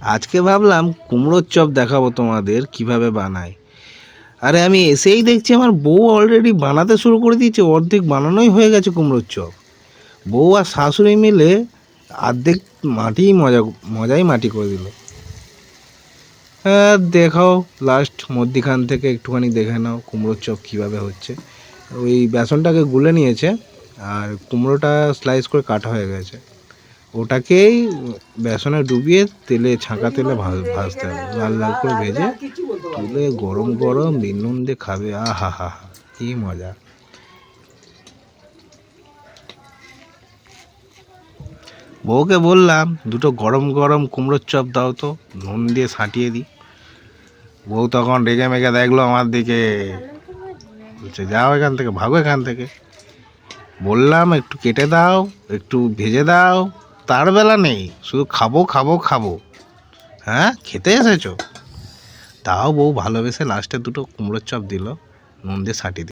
আজকে ভাবলাম কুমড়োর চপ দেখাবো তোমাদের কিভাবে বানায়। আরে আমি এসেই দেখছি আমার বউ অলরেডি বানাতে শুরু করে দিয়েছে, অর্ধেক বানানোই হয়ে গেছে কুমড়োর চপ। বউ আর শাশুড়ি মিলে অর্ধেক মজাই মাটি করে দিল। হ্যাঁ দেখাও, লাস্ট মধ্যিখান থেকে একটুখানি দেখে নাও কুমড়োর চপ কীভাবে হচ্ছে। ওই বেসনটাকে গুলে নিয়েছে আর কুমড়োটা স্লাইস করে কাটা হয়ে গেছে, ওটাকেই বেসনে ডুবিয়ে ছাঁকা তেলে ভাজতে হবে, লাল লাল করে ভেজে তুলে গরম গরম নুন দিয়ে খাবে। আহা হা হা, কি মজা। বউকে বললাম দুটো গরম গরম কুমড়োর চপ দাও তো, নুন দিয়ে ছাটিয়ে দিই। বউ তখন রেগে মেগে দেখলো আমার দিকে, বলছে যাও এখান থেকে, ভাগো এখান থেকে। বললাম একটু কেটে দাও, একটু ভেজে দাও, তার বেলা নেই, শুধু খাবো খাবো খাবো। হ্যাঁ খেতে এসেছো? তাও বউ ভালোবেসে লাস্টে দুটো কুমড়োর চপ দিল, নুন দিয়ে ছাটিয়ে দিল।